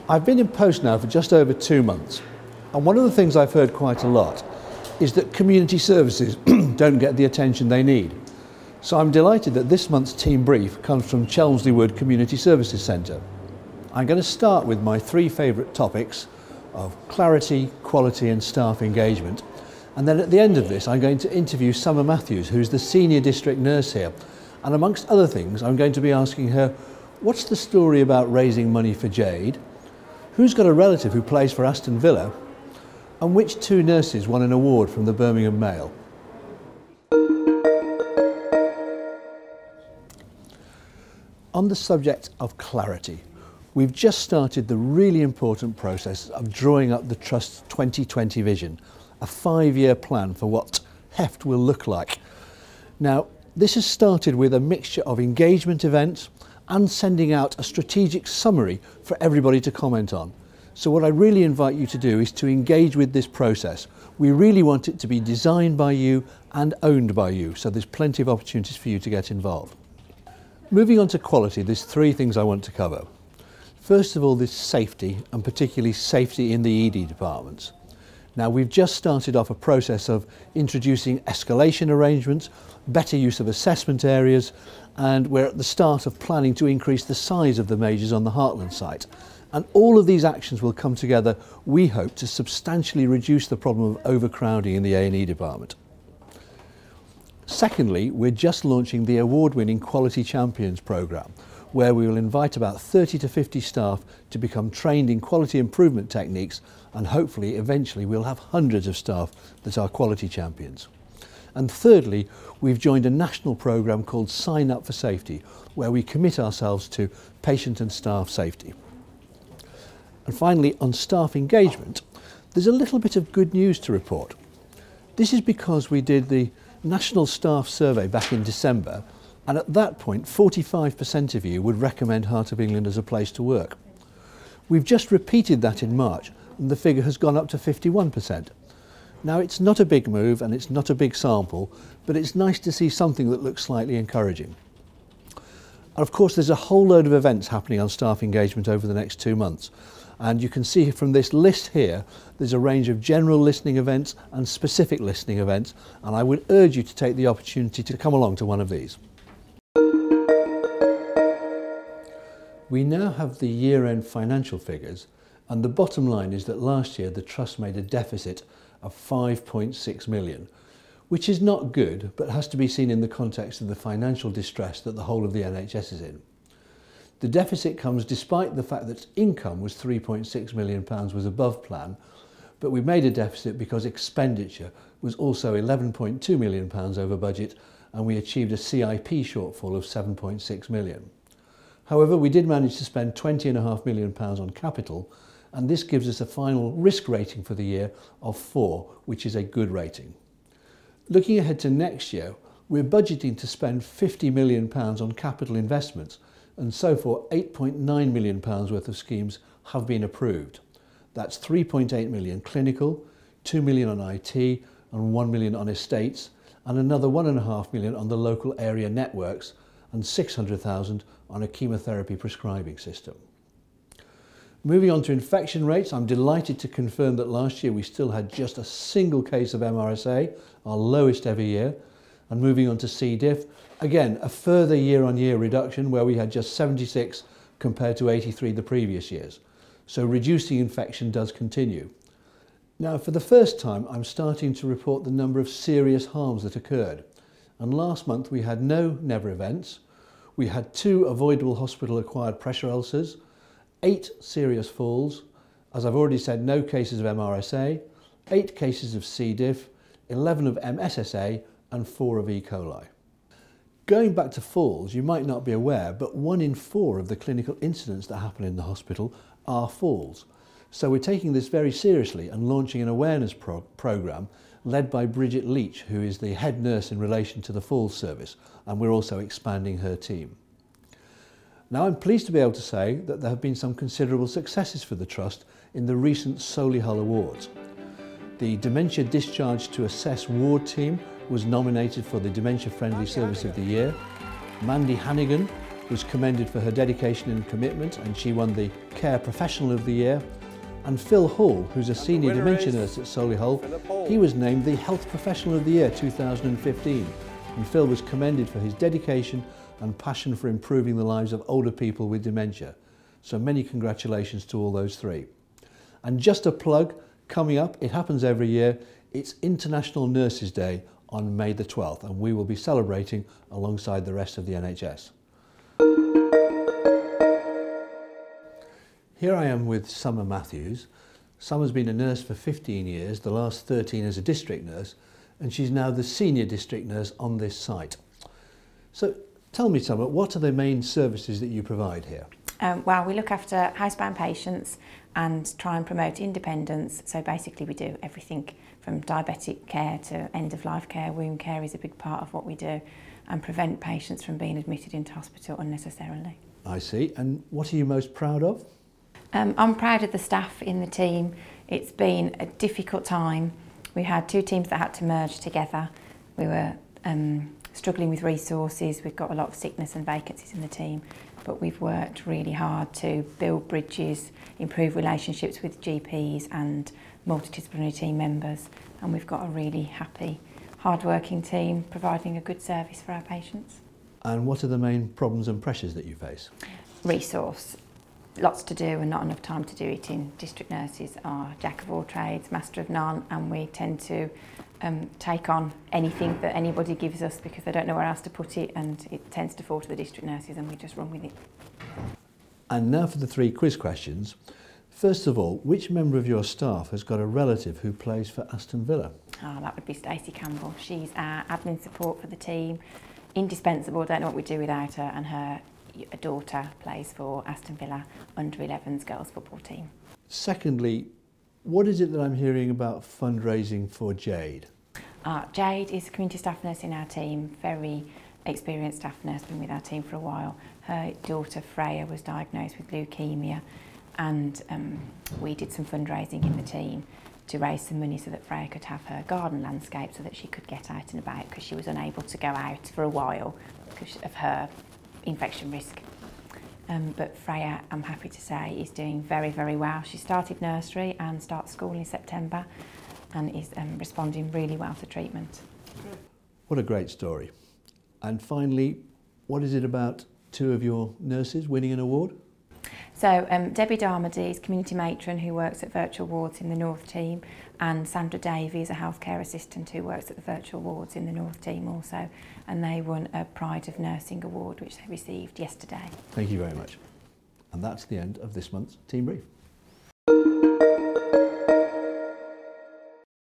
I've been in post now for just over 2 months, and one of the things I've heard quite a lot is that community services don't get the attention they need. So I'm delighted that this month's team brief comes from Chelmsley Wood Community Services Centre. I'm going to start with my 3 favourite topics of clarity, quality and staff engagement, and then at the end of this I'm going to interview Summer Matthews, who's the senior district nurse here, and amongst other things I'm going to be asking her what's the story about raising money for Jade, who's got a relative who plays for Aston Villa, and which 2 nurses won an award from the Birmingham Mail. On the subject of clarity, we've just started the really important process of drawing up the Trust's 2020 vision, a 5-year plan for what HEFT will look like. Now, this has started with a mixture of engagement events and sending out a strategic summary for everybody to comment on. So what I really invite you to do is to engage with this process. We really want it to be designed by you and owned by you, so there's plenty of opportunities for you to get involved. Moving on to quality, there's 3 things I want to cover. First of all, there's safety, and particularly safety in the ED departments. Now, we've just started off a process of introducing escalation arrangements, better use of assessment areas, and we're at the start of planning to increase the size of the majors on the Heartland site. And all of these actions will come together, we hope, to substantially reduce the problem of overcrowding in the A&E department. Secondly, we're just launching the award-winning Quality Champions programme, where we will invite about 30 to 50 staff to become trained in quality improvement techniques, and hopefully eventually we'll have hundreds of staff that are quality champions. And thirdly, we've joined a national programme called Sign Up for Safety, where we commit ourselves to patient and staff safety. And finally, on staff engagement, there's a little bit of good news to report. This is because we did the National Staff Survey back in December, and at that point 45% of you would recommend Heart of England as a place to work. We've just repeated that in March, and the figure has gone up to 51%. Now, it's not a big move and it's not a big sample, but it's nice to see something that looks slightly encouraging. And of course, there's a whole load of events happening on staff engagement over the next 2 months. And you can see from this list here, there's a range of general listening events and specific listening events, and I would urge you to take the opportunity to come along to one of these. We now have the year-end financial figures, and the bottom line is that last year the Trust made a deficit of 5.6 million, which is not good, but has to be seen in the context of the financial distress that the whole of the NHS is in. The deficit comes despite the fact that income was £3.6 million was above plan, but we made a deficit because expenditure was also £11.2 million over budget, and we achieved a CIP shortfall of £7.6 million. However, we did manage to spend £20.5 million on capital, and this gives us a final risk rating for the year of 4, which is a good rating. Looking ahead to next year, we're budgeting to spend £50 million on capital investments, and so far £8.9 million worth of schemes have been approved. That's 3.8 million clinical, 2 million on IT and 1 million on estates, and another 1.5 million on the local area networks, and 600,000 on a chemotherapy prescribing system. Moving on to infection rates, I'm delighted to confirm that last year we still had just a single case of MRSA, our lowest ever year. And moving on to C. diff, again, a further year-on-year reduction where we had just 76 compared to 83 the previous years. So reducing infection does continue. Now, for the first time, I'm starting to report the number of serious harms that occurred. And last month we had no never events, we had 2 avoidable hospital-acquired pressure ulcers, 8 serious falls, as I've already said, no cases of MRSA, 8 cases of C. diff, 11 of MSSA, and 4 of E. coli. Going back to falls, you might not be aware, but 1 in 4 of the clinical incidents that happen in the hospital are falls. So we're taking this very seriously and launching an awareness programme led by Bridget Leach, who is the head nurse in relation to the falls service, and we're also expanding her team. Now, I'm pleased to be able to say that there have been some considerable successes for the Trust in the recent Solihull Awards. The Dementia Discharge to Assess Ward team was nominated for the Dementia Friendly Service of the Year. Mandy Hannigan was commended for her dedication and commitment, and she won the Care Professional of the Year. And Phil Hall, who's a senior dementia nurse at Solihull, he was named the Health Professional of the Year 2015. And Phil was commended for his dedication and passion for improving the lives of older people with dementia. So many congratulations to all those three. And just a plug, coming up, it happens every year, it's International Nurses Day on May the 12th, and we will be celebrating alongside the rest of the NHS. Here I am with Summer Matthews. Summer's been a nurse for 15 years, the last 13 as a district nurse, and she's now the senior district nurse on this site. So tell me, Summer, what are the main services that you provide here? Well, we look after housebound patients and try and promote independence. So basically we do everything from diabetic care to end-of-life care. Wound care is a big part of what we do, and prevent patients from being admitted into hospital unnecessarily. I see. And what are you most proud of? I'm proud of the staff in the team. It's been a difficult time. We had two teams that had to merge together. We were struggling with resources. We've got a lot of sickness and vacancies in the team, but we've worked really hard to build bridges, improve relationships with GPs and multidisciplinary team members, and we've got a really happy, hard-working team providing a good service for our patients. And what are the main problems and pressures that you face? Resource. Lots to do and not enough time to do it. In district nurses are jack of all trades, master of none, and we tend to take on anything that anybody gives us because they don't know where else to put it, and it tends to fall to the district nurses and we just run with it. And now for the three quiz questions. First of all, which member of your staff has got a relative who plays for Aston Villa? Oh, that would be Stacey Campbell. She's our admin support for the team, indispensable, don't know what we'd do without her, and her daughter plays for Aston Villa under-11s girls football team. Secondly, what is it that I'm hearing about fundraising for Jade? Jade is a community staff nurse in our team, very experienced staff nurse, been with our team for a while. Her daughter Freya was diagnosed with leukemia, and we did some fundraising in the team to raise some money so that Freya could have her garden landscape so that she could get out and about, because she was unable to go out for a while because of her infection risk. But Freya, I'm happy to say, is doing very, very well. She started nursery and starts school in September and is responding really well to treatment. What a great story. And finally, what is it about two of your nurses winning an award? So Debbie Darmody is community matron who works at virtual wards in the North team, and Sandra Davey is a healthcare assistant who works at the virtual wards in the North team also, and they won a Pride of Nursing award which they received yesterday. Thank you very much. And that's the end of this month's Team Brief.